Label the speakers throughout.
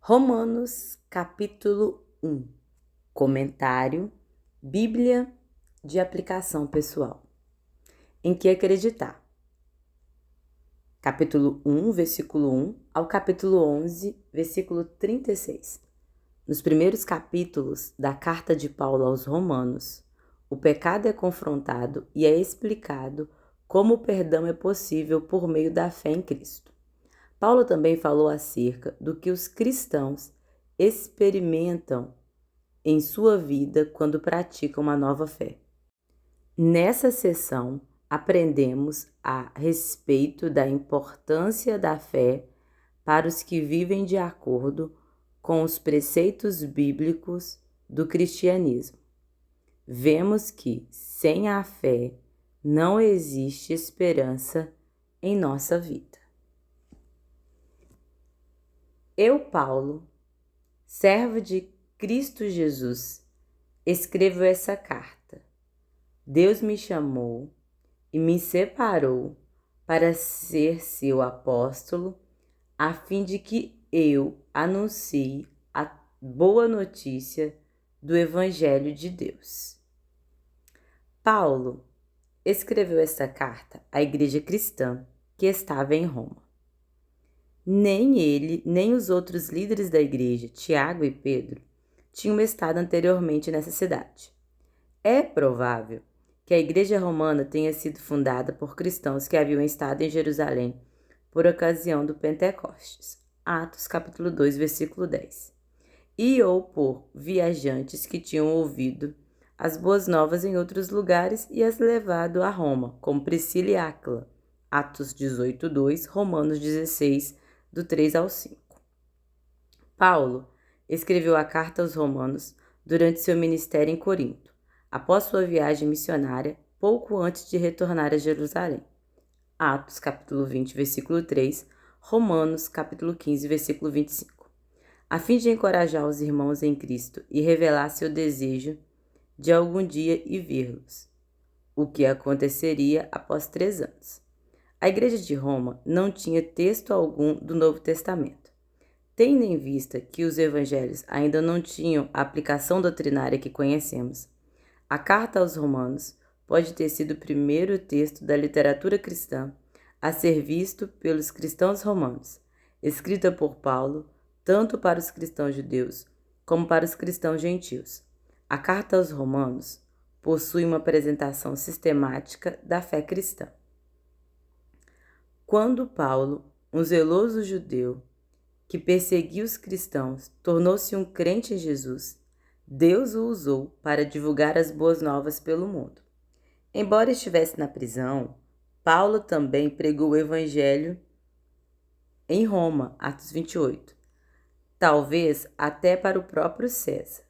Speaker 1: Romanos, capítulo 1. Comentário, Bíblia de aplicação pessoal. Em que acreditar? Capítulo 1, versículo 1 ao capítulo 11, versículo 36. Nos primeiros capítulos da carta de Paulo aos Romanos, o pecado é confrontado e é explicado como o perdão é possível por meio da fé em Cristo. Paulo também falou acerca do que os cristãos experimentam em sua vida quando praticam uma nova fé. Nessa sessão, aprendemos a respeito da importância da fé para os que vivem de acordo com os preceitos bíblicos do cristianismo. Vemos que, sem a fé, não existe esperança em nossa vida. Eu, Paulo, servo de Cristo Jesus, escrevo essa carta. Deus me chamou e me separou para ser seu apóstolo, a fim de que eu anuncie a boa notícia do Evangelho de Deus. Paulo escreveu esta carta à igreja cristã que estava em Roma. Nem ele, nem os outros líderes da igreja, Tiago e Pedro, tinham estado anteriormente nessa cidade. É provável que a igreja romana tenha sido fundada por cristãos que haviam estado em Jerusalém por ocasião do Pentecostes, Atos capítulo 2, versículo 10, e ou por viajantes que tinham ouvido as boas novas em outros lugares e as levado a Roma, como Priscila e Áquila, Atos 18, 2, Romanos 16, do 3 ao 5. Paulo escreveu a carta aos Romanos durante seu ministério em Corinto, após sua viagem missionária, pouco antes de retornar a Jerusalém. Atos, capítulo 20, versículo 3, Romanos, capítulo 15, versículo 25. A fim de encorajar os irmãos em Cristo e revelar seu desejo de algum dia ir vê-los, o que aconteceria após 3 anos. A igreja de Roma não tinha texto algum do Novo Testamento. Tendo em vista que os evangelhos ainda não tinham a aplicação doutrinária que conhecemos, a carta aos Romanos pode ter sido o primeiro texto da literatura cristã a ser visto pelos cristãos romanos, escrita por Paulo tanto para os cristãos judeus como para os cristãos gentios. A carta aos Romanos possui uma apresentação sistemática da fé cristã. Quando Paulo, um zeloso judeu que perseguia os cristãos, tornou-se um crente em Jesus, Deus o usou para divulgar as boas novas pelo mundo. Embora estivesse na prisão, Paulo também pregou o evangelho em Roma, Atos 28, talvez até para o próprio César.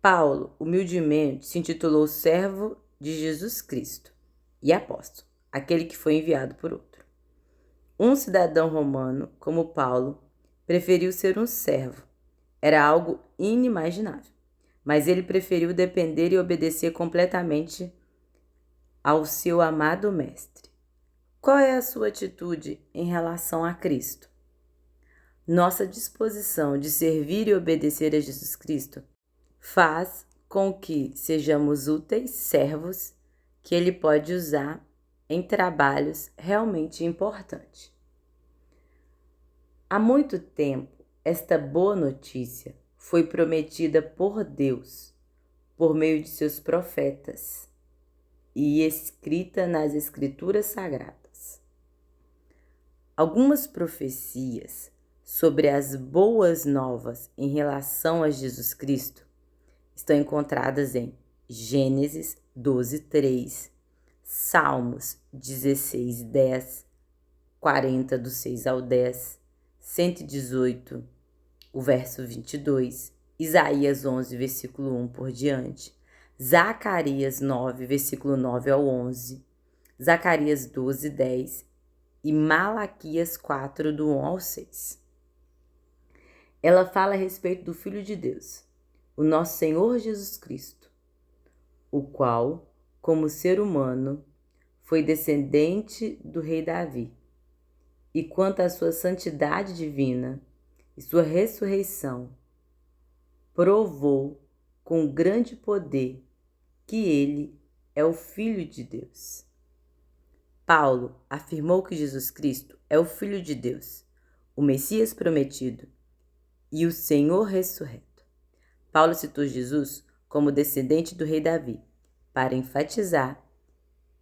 Speaker 1: Paulo, humildemente, se intitulou servo de Jesus Cristo e apóstolo, aquele que foi enviado por outro. Um cidadão romano, como Paulo, preferiu ser um servo. Era algo inimaginável, mas ele preferiu depender e obedecer completamente ao seu amado mestre. Qual é a sua atitude em relação a Cristo? Nossa disposição de servir e obedecer a Jesus Cristo faz com que sejamos úteis servos que Ele pode usar em trabalhos realmente importantes. Há muito tempo, esta boa notícia foi prometida por Deus, por meio de seus profetas, e escrita nas Escrituras Sagradas. Algumas profecias sobre as boas novas em relação a Jesus Cristo estão encontradas em Gênesis 12, 3, Salmos 16, 10, 40, do 6 ao 10, 118, o verso 22, Isaías 11, versículo 1 por diante, Zacarias 9, versículo 9 ao 11, Zacarias 12, 10 e Malaquias 4, do 1 ao 6. Ela fala a respeito do Filho de Deus, o nosso Senhor Jesus Cristo, o qual, como ser humano, foi descendente do rei Davi, e quanto à sua santidade divina, e sua ressurreição provou com grande poder que ele é o Filho de Deus. Paulo afirmou que Jesus Cristo é o Filho de Deus, o Messias prometido e o Senhor ressurreto. Paulo citou Jesus como descendente do rei Davi, para enfatizar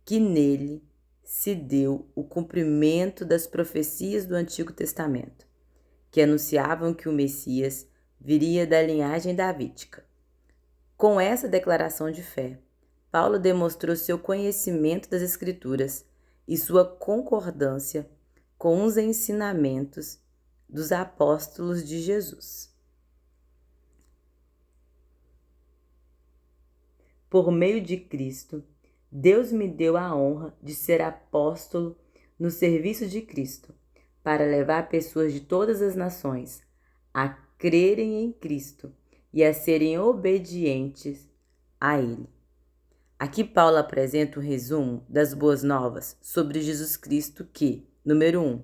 Speaker 1: que nele se deu o cumprimento das profecias do Antigo Testamento, que anunciavam que o Messias viria da linhagem davídica. Com essa declaração de fé, Paulo demonstrou seu conhecimento das Escrituras e sua concordância com os ensinamentos dos apóstolos de Jesus. Por meio de Cristo, Deus me deu a honra de ser apóstolo no serviço de Cristo, para levar pessoas de todas as nações a crerem em Cristo e a serem obedientes a Ele. Aqui Paulo apresenta um resumo das boas novas sobre Jesus Cristo que, número 1,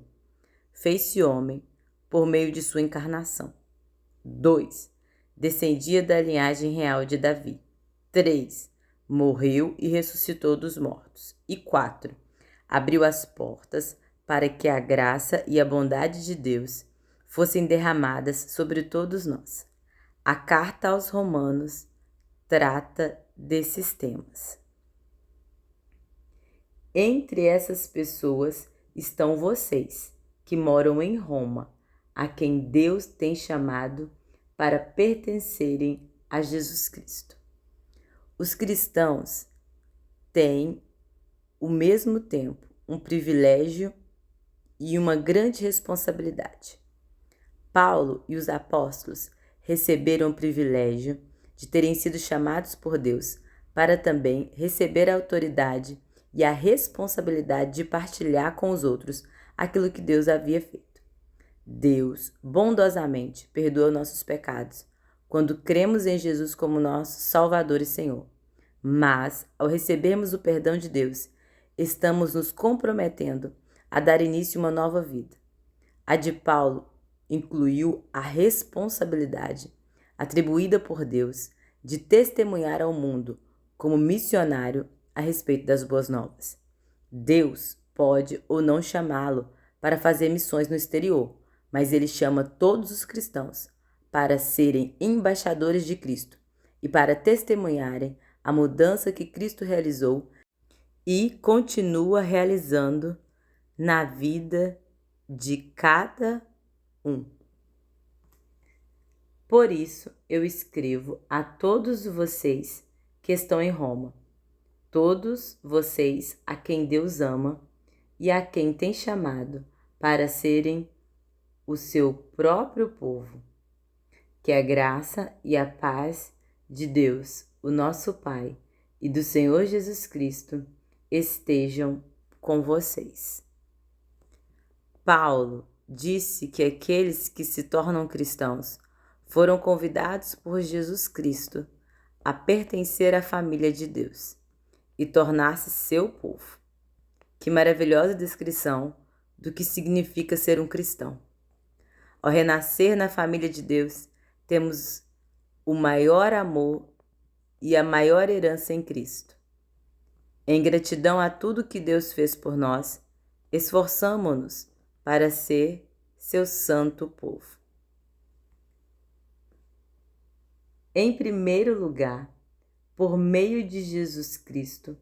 Speaker 1: fez-se homem por meio de sua encarnação. 2, descendia da linhagem real de Davi. 3, morreu e ressuscitou dos mortos. E 4, abriu as portas para que a graça e a bondade de Deus fossem derramadas sobre todos nós. A carta aos Romanos trata desses temas. Entre essas pessoas estão vocês, que moram em Roma, a quem Deus tem chamado para pertencerem a Jesus Cristo. Os cristãos têm, ao mesmo tempo, um privilégio e uma grande responsabilidade. Paulo e os apóstolos receberam o privilégio de terem sido chamados por Deus para também receber a autoridade e a responsabilidade de partilhar com os outros aquilo que Deus havia feito. Deus bondosamente perdoa nossos pecados quando cremos em Jesus como nosso Salvador e Senhor. Mas, ao recebermos o perdão de Deus, estamos nos comprometendo a dar início a uma nova vida. A de Paulo incluiu a responsabilidade atribuída por Deus de testemunhar ao mundo como missionário a respeito das boas novas. Deus pode ou não chamá-lo para fazer missões no exterior, mas ele chama todos os cristãos para serem embaixadores de Cristo e para testemunharem a mudança que Cristo realizou e continua realizando na vida de cada um. Por isso, eu escrevo a todos vocês que estão em Roma, todos vocês a quem Deus ama e a quem tem chamado para serem o seu próprio povo. Que a graça e a paz de Deus, o nosso Pai, e do Senhor Jesus Cristo estejam com vocês. Paulo disse que aqueles que se tornam cristãos foram convidados por Jesus Cristo a pertencer à família de Deus e tornar-se seu povo. Que maravilhosa descrição do que significa ser um cristão. Ao renascer na família de Deus, temos o maior amor e a maior herança em Cristo. Em gratidão a tudo que Deus fez por nós, esforçamo-nos para ser seu santo povo. Em primeiro lugar, por meio de Jesus Cristo,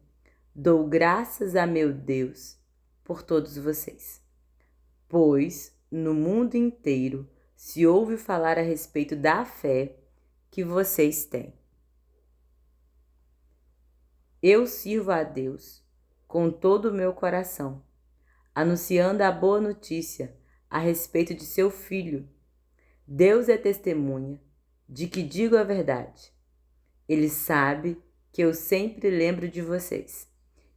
Speaker 1: dou graças a meu Deus por todos vocês, pois no mundo inteiro se ouve falar a respeito da fé que vocês têm. Eu sirvo a Deus com todo o meu coração, anunciando a boa notícia a respeito de seu Filho. Deus é testemunha de que digo a verdade. Ele sabe que eu sempre lembro de vocês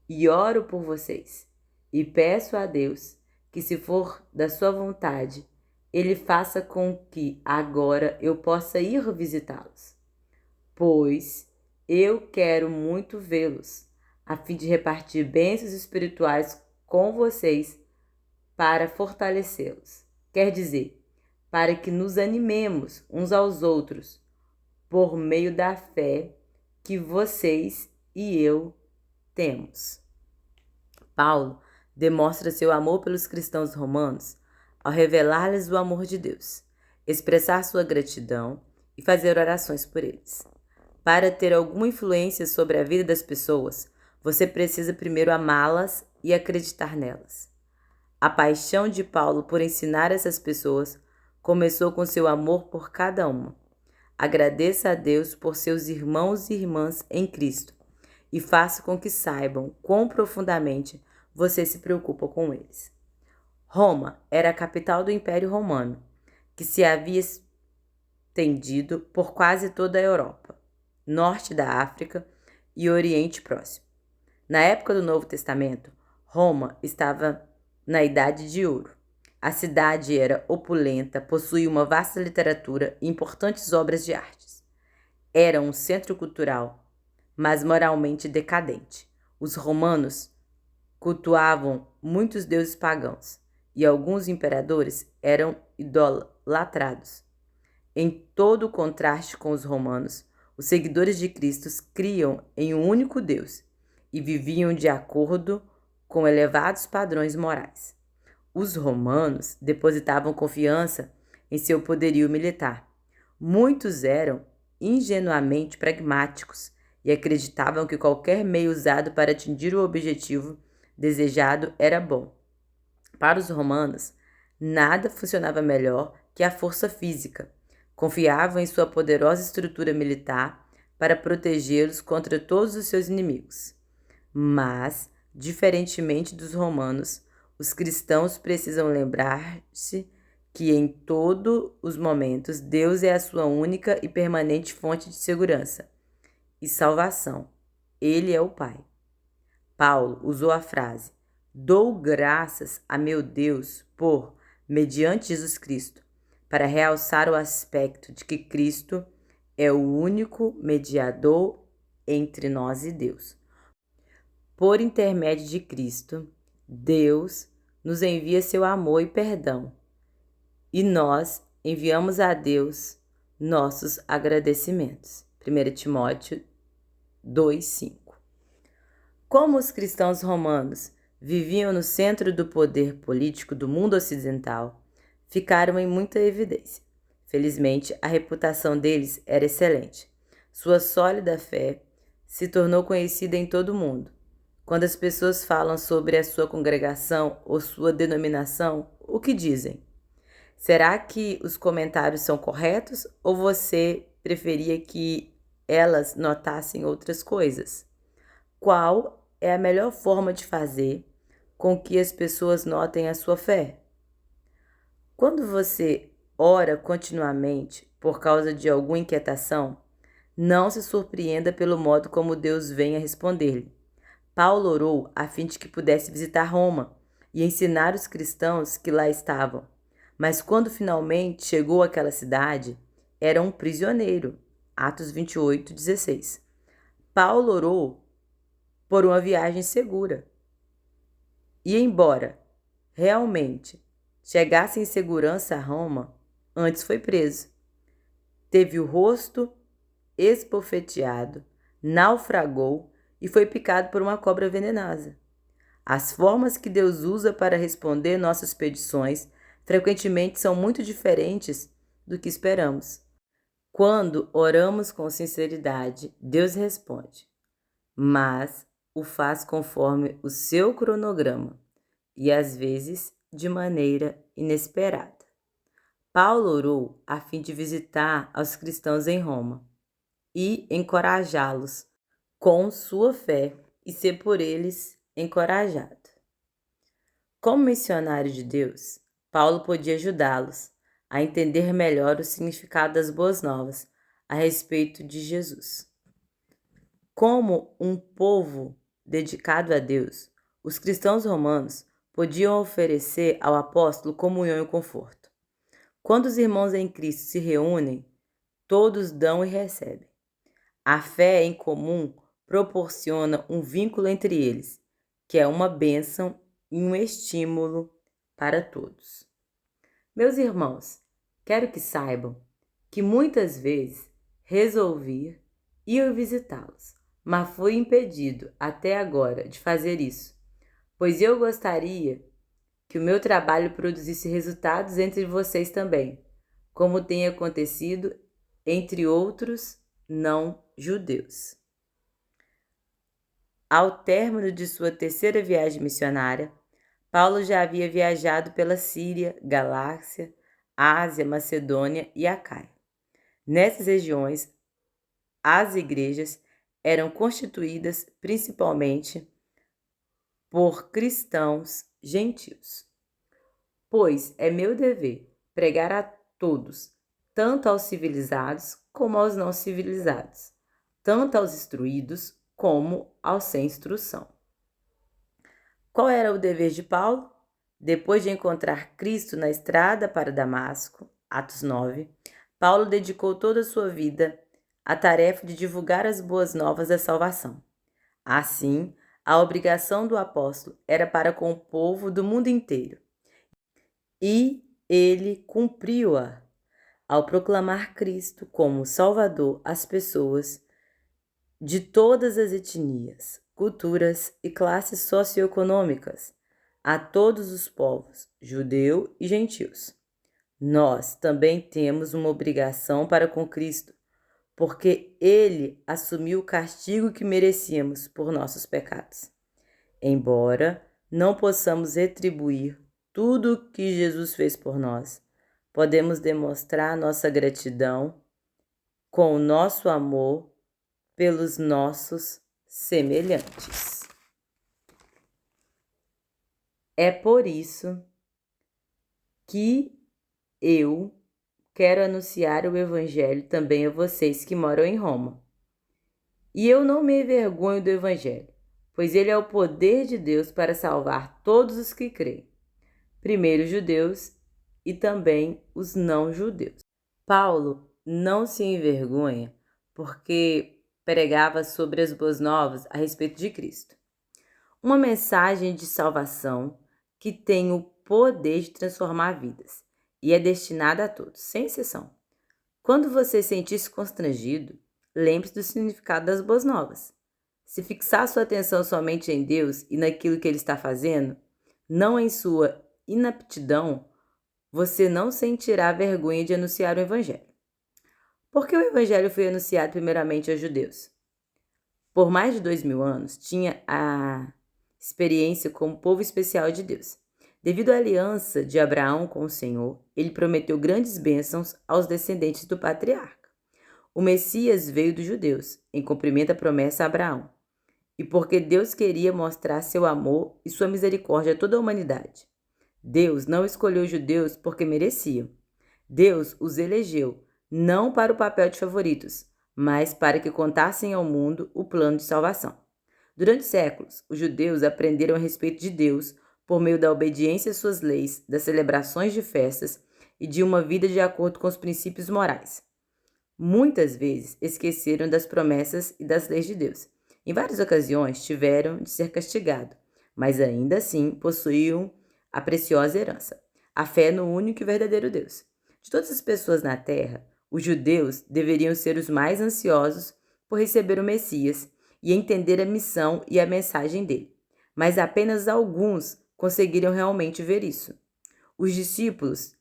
Speaker 1: e oro por vocês e peço a Deus que, se for da sua vontade, Ele faça com que agora eu possa ir visitá-los, pois eu quero muito vê-los, a fim de repartir bênçãos espirituais com vocês para fortalecê-los. Quer dizer, para que nos animemos uns aos outros por meio da fé que vocês e eu temos. Paulo demonstra seu amor pelos cristãos romanos ao revelar-lhes o amor de Deus, expressar sua gratidão e fazer orações por eles. Para ter alguma influência sobre a vida das pessoas, você precisa primeiro amá-las e acreditar nelas. A paixão de Paulo por ensinar essas pessoas começou com seu amor por cada uma. Agradeça a Deus por seus irmãos e irmãs em Cristo e faça com que saibam quão profundamente você se preocupa com eles. Roma era a capital do Império Romano, que se havia estendido por quase toda a Europa, norte da África e Oriente Próximo. Na época do Novo Testamento, Roma estava na Idade de Ouro. A cidade era opulenta, possuía uma vasta literatura e importantes obras de artes. Era um centro cultural, mas moralmente decadente. Os romanos cultuavam muitos deuses pagãos e alguns imperadores eram idolatrados. Em todo o contraste com os romanos, os seguidores de Cristo criam em um único Deus e viviam de acordo com elevados padrões morais. Os romanos depositavam confiança em seu poderio militar. Muitos eram ingenuamente pragmáticos e acreditavam que qualquer meio usado para atingir o objetivo desejado era bom. Para os romanos, nada funcionava melhor que a força física. Confiavam em sua poderosa estrutura militar para protegê-los contra todos os seus inimigos. Mas, diferentemente dos romanos, os cristãos precisam lembrar-se que em todos os momentos Deus é a sua única e permanente fonte de segurança e salvação. Ele é o Pai. Paulo usou a frase: "Dou graças a meu Deus por, mediante Jesus Cristo", para realçar o aspecto de que Cristo é o único mediador entre nós e Deus. Por intermédio de Cristo, Deus nos envia seu amor e perdão, e nós enviamos a Deus nossos agradecimentos. 1 Timóteo 2:5. Como os cristãos romanos viviam no centro do poder político do mundo ocidental, ficaram em muita evidência. Felizmente, a reputação deles era excelente. Sua sólida fé se tornou conhecida em todo o mundo. Quando as pessoas falam sobre a sua congregação ou sua denominação, o que dizem? Será que os comentários são corretos ou você preferia que elas notassem outras coisas? Qual é a melhor forma de fazer com que as pessoas notem a sua fé? Quando você ora continuamente por causa de alguma inquietação, não se surpreenda pelo modo como Deus vem a responder-lhe. Paulo orou a fim de que pudesse visitar Roma e ensinar os cristãos que lá estavam. Mas quando finalmente chegou àquela cidade, era um prisioneiro. Atos 28:16. Paulo orou por uma viagem segura. E embora realmente chegasse em segurança a Roma, antes foi preso. Teve o rosto esbofeteado, naufragou e foi picado por uma cobra venenosa. As formas que Deus usa para responder nossas petições frequentemente são muito diferentes do que esperamos. Quando oramos com sinceridade, Deus responde, mas o faz conforme o seu cronograma e às vezes de maneira inesperada. Paulo orou a fim de visitar aos cristãos em Roma e encorajá-los com sua fé e ser por eles encorajado. Como missionário de Deus, Paulo podia ajudá-los a entender melhor o significado das boas novas a respeito de Jesus. Como um povo dedicado a Deus, os cristãos romanos podiam oferecer ao apóstolo comunhão e conforto. Quando os irmãos em Cristo se reúnem, todos dão e recebem. A fé em comum proporciona um vínculo entre eles, que é uma bênção e um estímulo para todos. Meus irmãos, Quero que saibam que muitas vezes resolvi ir visitá-los, mas fui impedido até agora de fazer isso, pois eu gostaria que o meu trabalho produzisse resultados entre vocês também, como tem acontecido entre outros não-judeus. Ao término de sua terceira viagem missionária, Paulo já havia viajado pela Síria, Galácia, Ásia, Macedônia e Acaia. Nessas regiões, as igrejas eram constituídas principalmente por cristãos gentios. Pois é meu dever pregar a todos, tanto aos civilizados como aos não civilizados, tanto aos instruídos como aos sem instrução. Qual era o dever de Paulo? Depois de encontrar Cristo na estrada para Damasco, Atos 9, Paulo dedicou toda a sua vida à tarefa de divulgar as boas novas da salvação. Assim, a obrigação do apóstolo era para com o povo do mundo inteiro. E ele cumpriu-a ao proclamar Cristo como Salvador às pessoas de todas as etnias, culturas e classes socioeconômicas, a todos os povos, judeu e gentios. Nós também temos uma obrigação para com Cristo, porque ele assumiu o castigo que merecíamos por nossos pecados. Embora não possamos retribuir tudo o que Jesus fez por nós, podemos demonstrar nossa gratidão com o nosso amor pelos nossos semelhantes. É por isso que eu quero anunciar o Evangelho também a vocês que moram em Roma. E eu não me envergonho do Evangelho, pois ele é o poder de Deus para salvar todos os que creem, primeiro os judeus e também os não-judeus. Paulo não se envergonha porque pregava sobre as boas novas a respeito de Cristo. Uma mensagem de salvação que tem o poder de transformar vidas e é destinada a todos, sem exceção. Quando você sentir-se constrangido, lembre-se do significado das boas novas. Se fixar sua atenção somente em Deus e naquilo que Ele está fazendo, não em sua inaptidão, você não sentirá vergonha de anunciar o Evangelho. Por que o Evangelho foi anunciado primeiramente aos judeus? Por mais de 2000 anos, tinha a experiência como povo especial de Deus. Devido à aliança de Abraão com o Senhor, ele prometeu grandes bênçãos aos descendentes do patriarca. O Messias veio dos judeus, em cumprimento à promessa a Abraão, e porque Deus queria mostrar seu amor e sua misericórdia a toda a humanidade. Deus não escolheu os judeus porque mereciam. Deus os elegeu, não para o papel de favoritos, mas para que contassem ao mundo o plano de salvação. Durante séculos, os judeus aprenderam a respeito de Deus por meio da obediência às suas leis, das celebrações de festas e de uma vida de acordo com os princípios morais. Muitas vezes esqueceram das promessas e das leis de Deus. Em várias ocasiões tiveram de ser castigados, mas ainda assim possuíam a preciosa herança, a fé no único e verdadeiro Deus. De todas as pessoas na terra, os judeus deveriam ser os mais ansiosos por receber o Messias e entender a missão e a mensagem dele. Mas apenas alguns conseguiram realmente ver isso. Os discípulos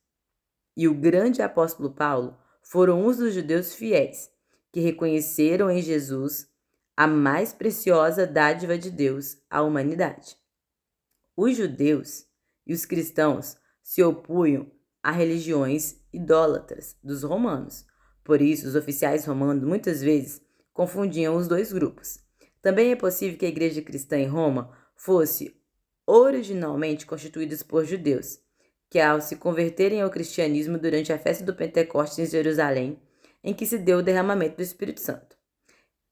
Speaker 1: e o grande apóstolo Paulo foram uns dos judeus fiéis, que reconheceram em Jesus a mais preciosa dádiva de Deus à humanidade. Os judeus e os cristãos se opunham a religiões idólatras dos romanos. Por isso, os oficiais romanos muitas vezes confundiam os dois grupos. Também é possível que a igreja cristã em Roma fosse originalmente constituída por judeus, que ao se converterem ao cristianismo durante a festa do Pentecostes em Jerusalém, em que se deu o derramamento do Espírito Santo.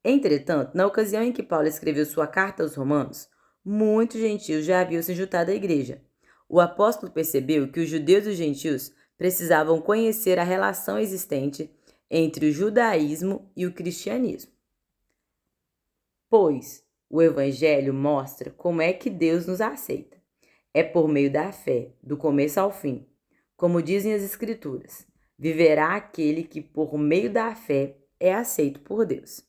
Speaker 1: Entretanto, na ocasião em que Paulo escreveu sua carta aos romanos, muitos gentios já haviam se juntado à igreja. O apóstolo percebeu que os judeus e os gentios precisavam conhecer a relação existente entre o judaísmo e o cristianismo. Pois o Evangelho mostra como é que Deus nos aceita. É por meio da fé, do começo ao fim. Como dizem as Escrituras, viverá aquele que, por meio da fé, é aceito por Deus.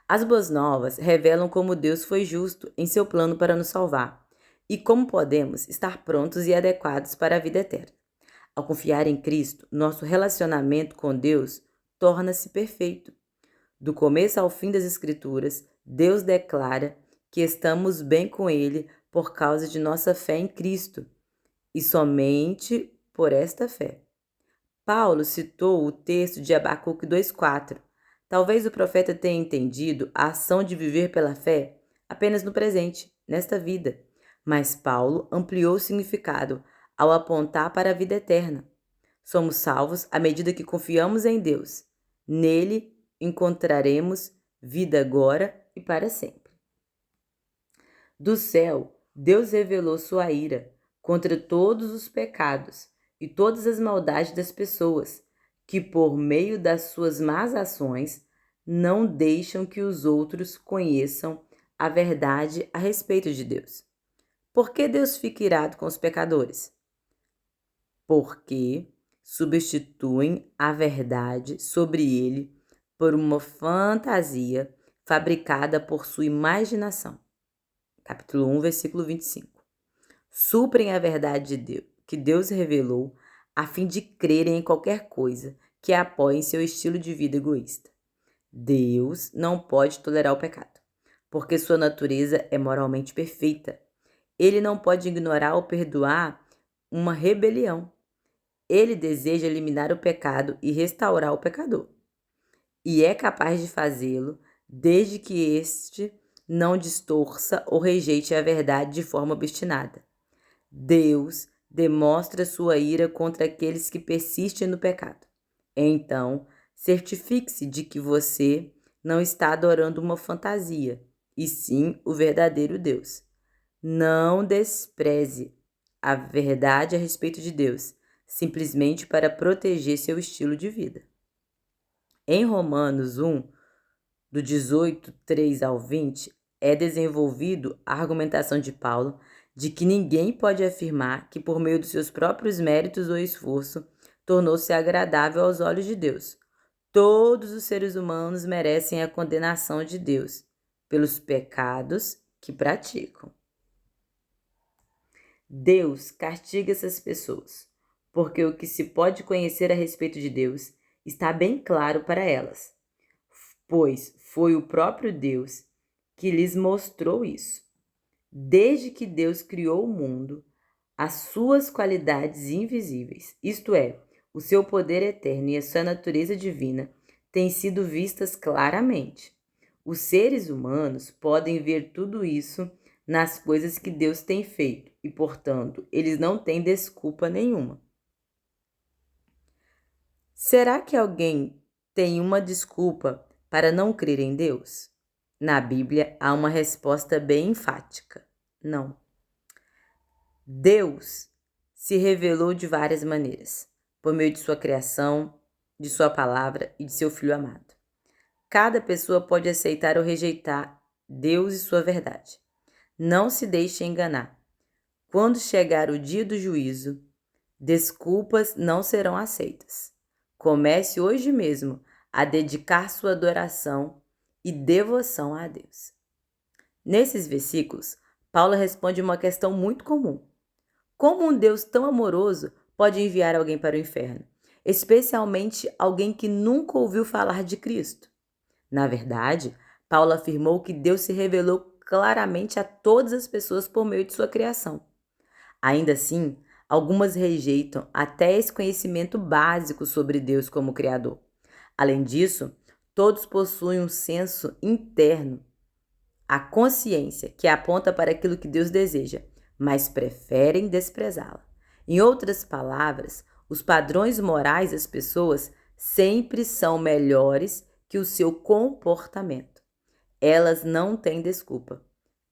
Speaker 1: As boas novas revelam como Deus foi justo em seu plano para nos salvar e como podemos estar prontos e adequados para a vida eterna. Ao confiar em Cristo, nosso relacionamento com Deus torna-se perfeito. Do começo ao fim das Escrituras, Deus declara que estamos bem com Ele por causa de nossa fé em Cristo e somente por esta fé. Paulo citou o texto de Abacuque 2,4. Talvez o profeta tenha entendido a ação de viver pela fé apenas no presente, nesta vida, mas Paulo ampliou o significado ao apontar para a vida eterna. Somos salvos à medida que confiamos em Deus. Nele encontraremos vida agora e para sempre. Do céu, Deus revelou sua ira contra todos os pecados e todas as maldades das pessoas, que por meio das suas más ações não deixam que os outros conheçam a verdade a respeito de Deus. Por que Deus fica irado com os pecadores? Porque substituem a verdade sobre ele por uma fantasia fabricada por sua imaginação. Capítulo 1, versículo 25. Suprem a verdade de Deus, que Deus revelou, a fim de crerem em qualquer coisa que apoie seu estilo de vida egoísta. Deus não pode tolerar o pecado, porque sua natureza é moralmente perfeita. Ele não pode ignorar ou perdoar uma rebelião. Ele deseja eliminar o pecado e restaurar o pecador. E é capaz de fazê-lo desde que este não distorça ou rejeite a verdade de forma obstinada. Deus demonstra sua ira contra aqueles que persistem no pecado. Então, certifique-se de que você não está adorando uma fantasia, e sim o verdadeiro Deus. Não despreze a verdade a respeito de Deus, simplesmente para proteger seu estilo de vida. Em Romanos 1, do 18, 3 ao 20, é desenvolvido a argumentação de Paulo de que ninguém pode afirmar que por meio dos seus próprios méritos ou esforço tornou-se agradável aos olhos de Deus. Todos os seres humanos merecem a condenação de Deus pelos pecados que praticam. Deus castiga essas pessoas, porque o que se pode conhecer a respeito de Deus está bem claro para elas, pois foi o próprio Deus que lhes mostrou isso. Desde que Deus criou o mundo, as suas qualidades invisíveis, isto é, o seu poder eterno e a sua natureza divina, têm sido vistas claramente. Os seres humanos podem ver tudo isso nas coisas que Deus tem feito e, portanto, eles não têm desculpa nenhuma. Será que alguém tem uma desculpa para não crer em Deus? Na Bíblia há uma resposta bem enfática: não. Deus se revelou de várias maneiras, por meio de sua criação, de sua palavra e de seu Filho amado. Cada pessoa pode aceitar ou rejeitar Deus e sua verdade. Não se deixe enganar. Quando chegar o dia do juízo, desculpas não serão aceitas. Comece hoje mesmo a dedicar sua adoração e devoção a Deus. Nesses versículos, Paulo responde uma questão muito comum. Como um Deus tão amoroso pode enviar alguém para o inferno, especialmente alguém que nunca ouviu falar de Cristo? Na verdade, Paulo afirmou que Deus se revelou claramente a todas as pessoas por meio de sua criação. Ainda assim, algumas rejeitam até esse conhecimento básico sobre Deus como Criador. Além disso, todos possuem um senso interno, a consciência que aponta para aquilo que Deus deseja, mas preferem desprezá-la. Em outras palavras, os padrões morais das pessoas sempre são melhores que o seu comportamento. Elas não têm desculpa.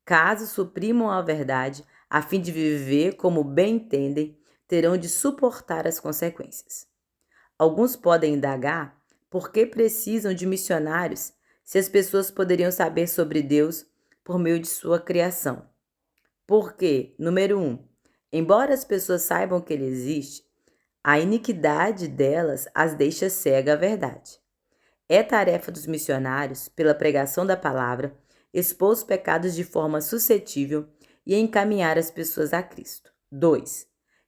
Speaker 1: Caso suprimam a verdade, a fim de viver como bem entendem, terão de suportar as consequências. Alguns podem indagar por que precisam de missionários se as pessoas poderiam saber sobre Deus por meio de sua criação. Porque, número 1, embora as pessoas saibam que Ele existe, A iniquidade delas as deixa cega à verdade. É tarefa dos missionários, pela pregação da palavra, expor os pecados de forma suscetível e encaminhar as pessoas a Cristo. 2.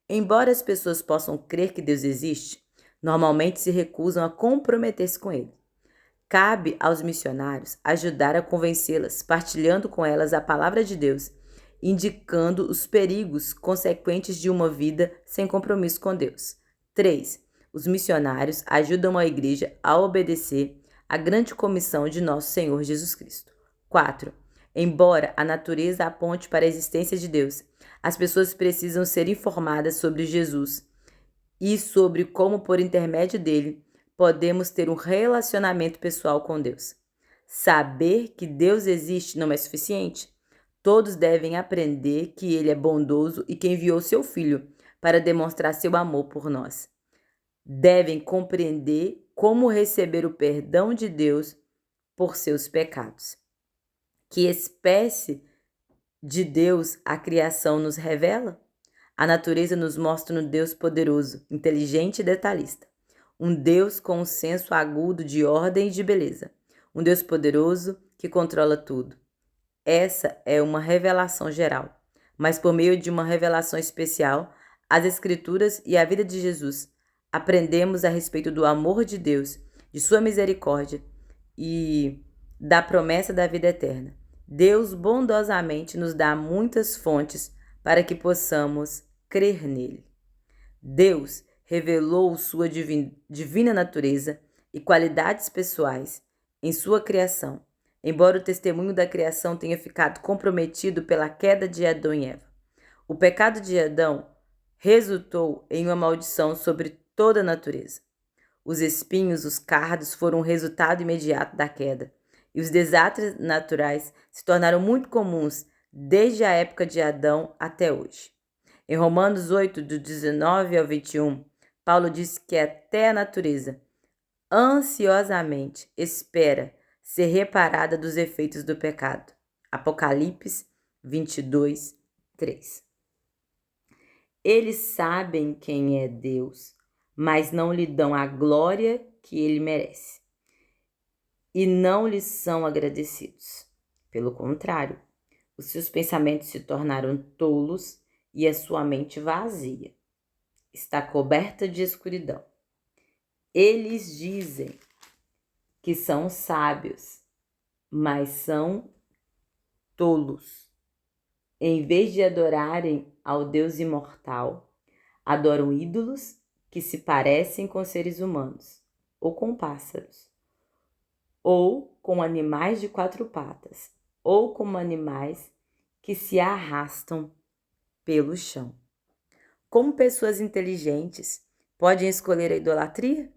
Speaker 1: Embora as pessoas possam crer que Deus existe, normalmente se recusam a comprometer-se com Ele. Cabe aos missionários ajudar a convencê-las, partilhando com elas a palavra de Deus, indicando os perigos consequentes de uma vida sem compromisso com Deus. 3. Os missionários ajudam a igreja a obedecer à grande comissão de nosso Senhor Jesus Cristo. 4. Embora a natureza aponte para a existência de Deus, as pessoas precisam ser informadas sobre Jesus e sobre como, por intermédio dele, podemos ter um relacionamento pessoal com Deus. Saber que Deus existe não é suficiente. Todos devem aprender que Ele é bondoso e que enviou seu Filho para demonstrar seu amor por nós. Devem compreender como receber o perdão de Deus por seus pecados. Que espécie de Deus a criação nos revela? A natureza nos mostra um Deus poderoso, inteligente e detalhista. Um Deus com um senso agudo de ordem e de beleza. Um Deus poderoso que controla tudo. Essa é uma revelação geral, mas por meio de uma revelação especial, as Escrituras e a vida de Jesus, aprendemos a respeito do amor de Deus, de sua misericórdia e da promessa da vida eterna. Deus bondosamente nos dá muitas fontes para que possamos crer nele. Deus revelou sua divina natureza e qualidades pessoais em sua criação, embora o testemunho da criação tenha ficado comprometido pela queda de Adão e Eva. O pecado de Adão resultou em uma maldição sobre toda a natureza. Os espinhos, os cardos foram o resultado imediato da queda, e os desastres naturais se tornaram muito comuns desde a época de Adão até hoje. Em Romanos 8, do 19 ao 21, Paulo diz que até a natureza ansiosamente espera ser reparada dos efeitos do pecado. Apocalipse 22, 3. Eles sabem quem é Deus, mas não lhe dão a glória que ele merece. E não lhes são agradecidos. Pelo contrário, os seus pensamentos se tornaram tolos e a sua mente vazia. Está coberta de escuridão. Eles dizem que são sábios, mas são tolos. Em vez de adorarem ao Deus imortal, adoram ídolos que se parecem com seres humanos, ou com pássaros, ou com animais de 4 patas, ou como animais que se arrastam pelo chão. Como pessoas inteligentes podem escolher a idolatria?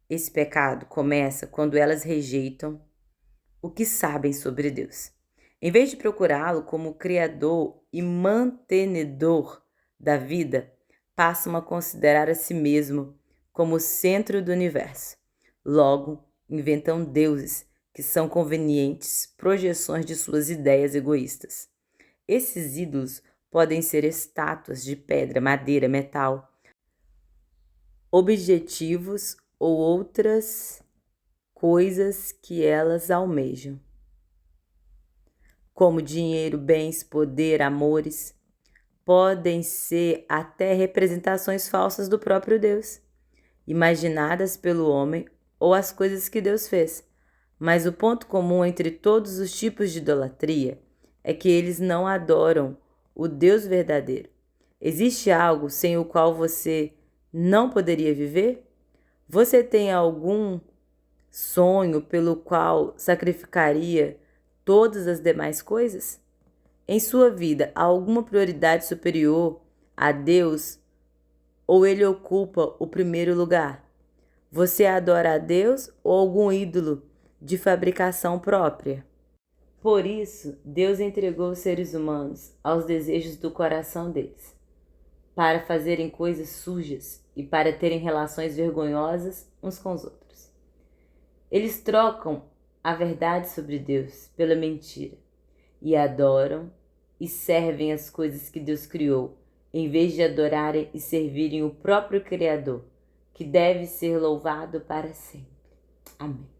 Speaker 1: Esse pecado começa quando elas rejeitam o que sabem sobre Deus. Em vez de procurá-lo como criador e mantenedor da vida, passam a considerar a si mesmo como o centro do universo. Logo, inventam deuses que são convenientes projeções de suas ideias egoístas. Esses ídolos podem ser estátuas de pedra, madeira, metal, objetivos ou outras coisas que elas almejam, como dinheiro, bens, poder, amores. Podem ser até representações falsas do próprio Deus, imaginadas pelo homem ou as coisas que Deus fez. Mas o ponto comum entre todos os tipos de idolatria é que eles não adoram o Deus verdadeiro. Existe algo sem o qual você não poderia viver? Você tem algum sonho pelo qual sacrificaria todas as demais coisas? Em sua vida, há alguma prioridade superior a Deus ou ele ocupa o primeiro lugar? Você adora a Deus ou algum ídolo de fabricação própria? Por isso, Deus entregou os seres humanos aos desejos do coração deles, para fazerem coisas sujas e para terem relações vergonhosas uns com os outros. Eles trocam a verdade sobre Deus pela mentira e adoram e servem as coisas que Deus criou em vez de adorarem e servirem o próprio Criador, que deve ser louvado para sempre. Amém.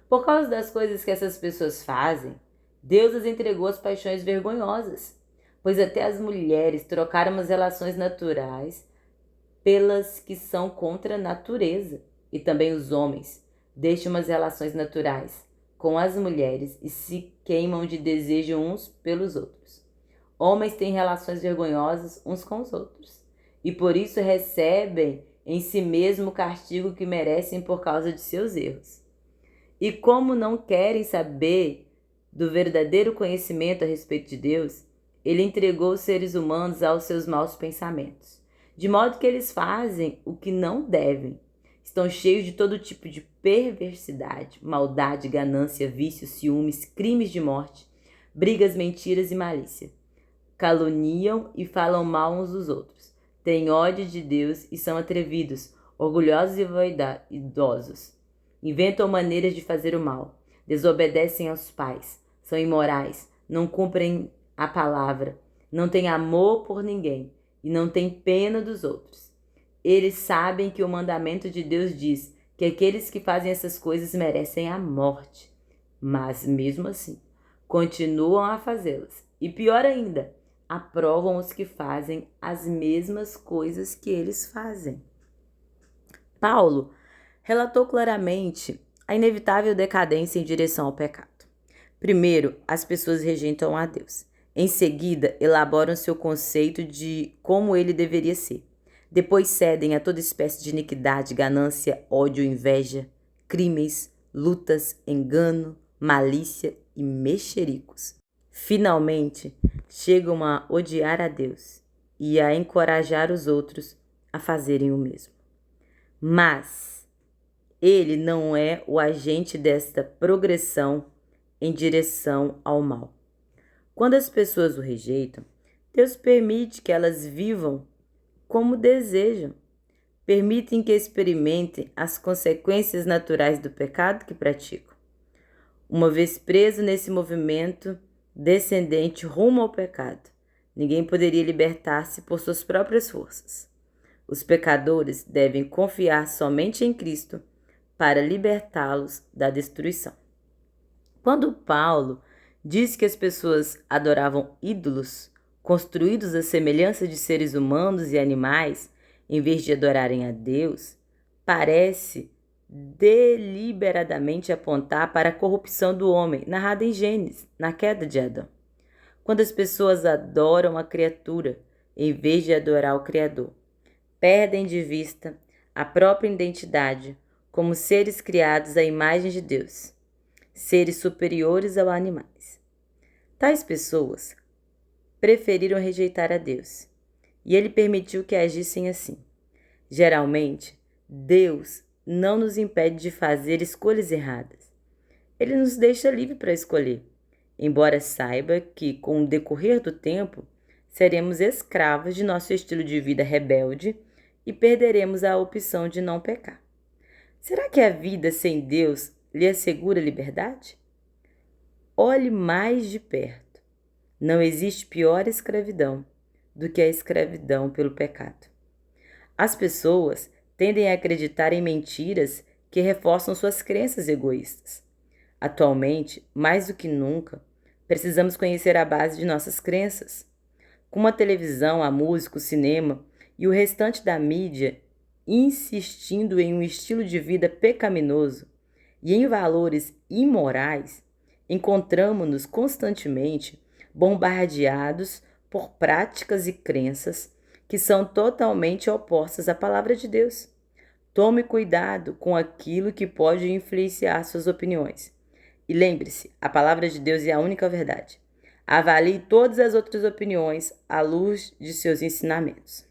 Speaker 1: Por causa das coisas que essas pessoas fazem, Deus as entregou às paixões vergonhosas, pois até as mulheres trocaram as relações naturais pelas que são contra a natureza, e também os homens deixam as relações naturais com as mulheres e se queimam de desejo uns pelos outros. Homens têm relações vergonhosas uns com os outros, e por isso recebem em si mesmo o castigo que merecem por causa de seus erros. E como não querem saber do verdadeiro conhecimento a respeito de Deus, ele entregou os seres humanos aos seus maus pensamentos, de modo que eles fazem o que não devem. Estão cheios de todo tipo de perversidade, maldade, ganância, vícios, ciúmes, crimes de morte, brigas, mentiras e malícia. Caluniam e falam mal uns dos outros. Têm ódio de Deus e são atrevidos, orgulhosos e vaidosos. Inventam maneiras de fazer o mal. Desobedecem aos pais. São imorais. Não cumprem a palavra. Não têm amor por ninguém. E não têm pena dos outros. Eles sabem que o mandamento de Deus diz que aqueles que fazem essas coisas merecem a morte. Mas, mesmo assim, continuam a fazê-las. E pior ainda, aprovam os que fazem as mesmas coisas que eles fazem. Paulo relatou claramente a inevitável decadência em direção ao pecado. Primeiro, as pessoas rejeitam a Deus. Em seguida, elaboram seu conceito de como ele deveria ser. Depois cedem a toda espécie de iniquidade, ganância, ódio, inveja, crimes, lutas, engano, malícia e mexericos. Finalmente, chegam a odiar a Deus e a encorajar os outros a fazerem o mesmo. Mas ele não é o agente desta progressão em direção ao mal. Quando as pessoas o rejeitam, Deus permite que elas vivam como desejam. Permitem que experimentem as consequências naturais do pecado que praticam. Uma vez preso nesse movimento descendente rumo ao pecado, ninguém poderia libertar-se por suas próprias forças. Os pecadores devem confiar somente em Cristo para libertá-los da destruição. Quando Paulo diz que as pessoas adoravam ídolos construídos à semelhança de seres humanos e animais, em vez de adorarem a Deus, parece deliberadamente apontar para a corrupção do homem, narrada em Gênesis, na queda de Adão. Quando as pessoas adoram a criatura, em vez de adorar o Criador, perdem de vista a própria identidade como seres criados à imagem de Deus, seres superiores aos animais. Tais pessoas preferiram rejeitar a Deus, e ele permitiu que agissem assim. Geralmente, Deus não nos impede de fazer escolhas erradas. Ele nos deixa livre para escolher, embora saiba que, com o decorrer do tempo, seremos escravos de nosso estilo de vida rebelde e perderemos a opção de não pecar. Será que a vida sem Deus lhe assegura liberdade? Olhe mais de perto. Não existe pior escravidão do que a escravidão pelo pecado. As pessoas tendem a acreditar em mentiras que reforçam suas crenças egoístas. Atualmente, mais do que nunca, precisamos conhecer a base de nossas crenças. Como a televisão, a música, o cinema e o restante da mídia insistindo em um estilo de vida pecaminoso e em valores imorais, encontramos-nos constantemente bombardeados por práticas e crenças que são totalmente opostas à palavra de Deus. Tome cuidado com aquilo que pode influenciar suas opiniões. E lembre-se, a palavra de Deus é a única verdade. Avalie todas as outras opiniões à luz de seus ensinamentos.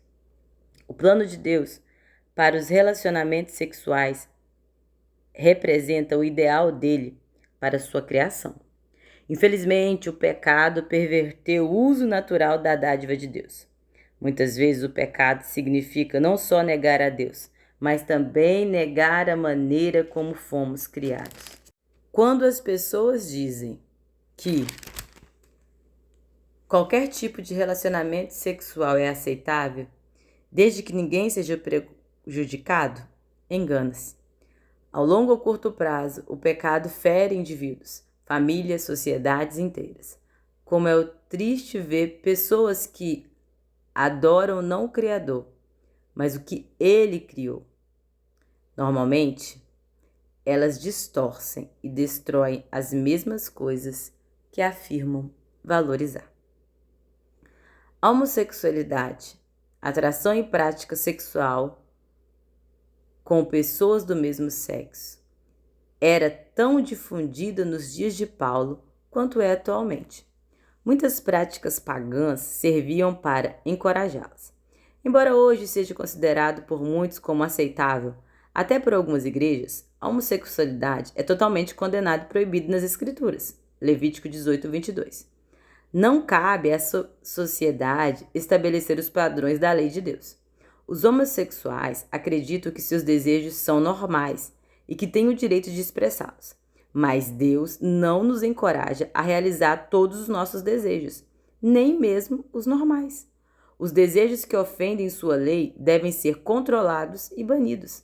Speaker 1: O plano de Deus para os relacionamentos sexuais representa o ideal dele para sua criação. Infelizmente, o pecado perverteu o uso natural da dádiva de Deus. Muitas vezes o pecado significa não só negar a Deus, mas também negar a maneira como fomos criados. Quando as pessoas dizem que Qualquer tipo de relacionamento sexual é aceitável, desde que ninguém seja prejudicado? Engana-se. Ao longo ou curto prazo, o pecado fere indivíduos, famílias, sociedades inteiras. Como é triste ver pessoas que adoram não o Criador, mas o que Ele criou. Normalmente, elas distorcem e destroem as mesmas coisas que afirmam valorizar. A homossexualidade, atração e prática sexual com pessoas do mesmo sexo, era tão difundida nos dias de Paulo quanto é atualmente. Muitas práticas pagãs serviam para encorajá-las. Embora hoje seja considerado por muitos como aceitável, até por algumas igrejas, a homossexualidade é totalmente condenada e proibida nas Escrituras. Levítico 18, 22. Não cabe à sociedade estabelecer os padrões da lei de Deus. Os homossexuais acreditam que seus desejos são normais e que têm o direito de expressá-los. Mas Deus não nos encoraja a realizar todos os nossos desejos, nem mesmo os normais. Os desejos que ofendem sua lei devem ser controlados e banidos.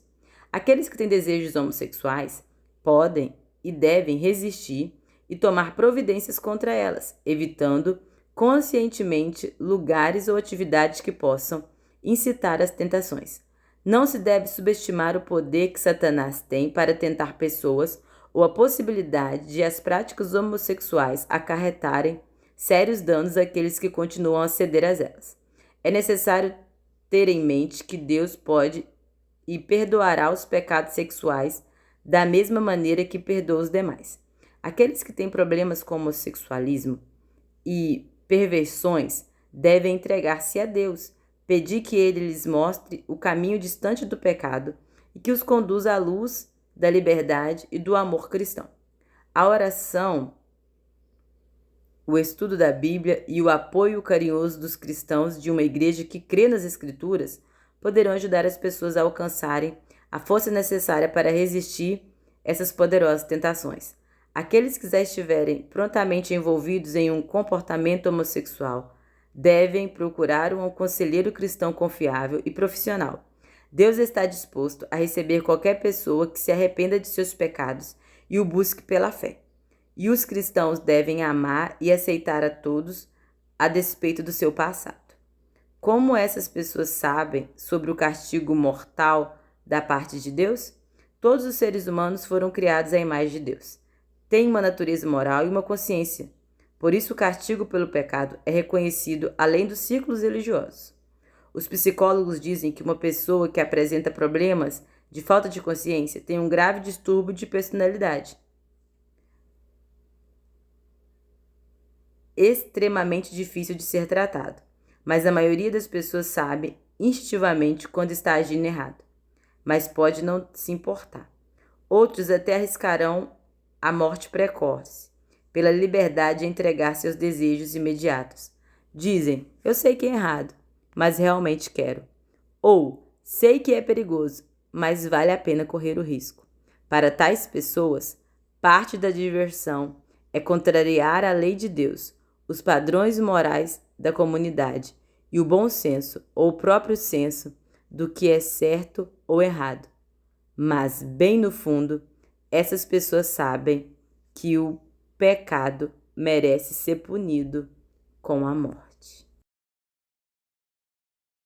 Speaker 1: Aqueles que têm desejos homossexuais podem e devem resistir e tomar providências contra elas, evitando conscientemente lugares ou atividades que possam incitar as tentações. Não se deve subestimar o poder que Satanás tem para tentar pessoas ou a possibilidade de as práticas homossexuais acarretarem sérios danos àqueles que continuam a ceder a elas. É necessário ter em mente que Deus pode e perdoará os pecados sexuais da mesma maneira que perdoa os demais. Aqueles que têm problemas com homossexualismo e perversões devem entregar-se a Deus, pedir que Ele lhes mostre o caminho distante do pecado e que os conduza à luz da liberdade e do amor cristão. A oração, o estudo da Bíblia e o apoio carinhoso dos cristãos de uma igreja que crê nas Escrituras poderão ajudar as pessoas a alcançarem a força necessária para resistir essas poderosas tentações. Aqueles que já estiverem prontamente envolvidos em um comportamento homossexual devem procurar um conselheiro cristão confiável e profissional. Deus está disposto a receber qualquer pessoa que se arrependa de seus pecados e o busque pela fé. E os cristãos devem amar e aceitar a todos a despeito do seu passado. Como essas pessoas sabem sobre o castigo mortal da parte de Deus? Todos os seres humanos foram criados à imagem de Deus. Têm uma natureza moral e uma consciência. Por isso, o castigo pelo pecado é reconhecido além dos círculos religiosos. Os psicólogos dizem que uma pessoa que apresenta problemas de falta de consciência tem um grave distúrbio de personalidade, extremamente difícil de ser tratado, mas a maioria das pessoas sabe instintivamente quando está agindo errado, mas pode não se importar. Outros até arriscarão a morte precoce, pela liberdade de entregar seus desejos imediatos. Dizem, eu sei que é errado, mas realmente quero. Ou, sei que é perigoso, mas vale a pena correr o risco. Para tais pessoas, parte da diversão é contrariar a lei de Deus, os padrões morais da comunidade e o bom senso ou o próprio senso do que é certo ou errado. Mas, bem no fundo, essas pessoas sabem que o pecado merece ser punido com a morte.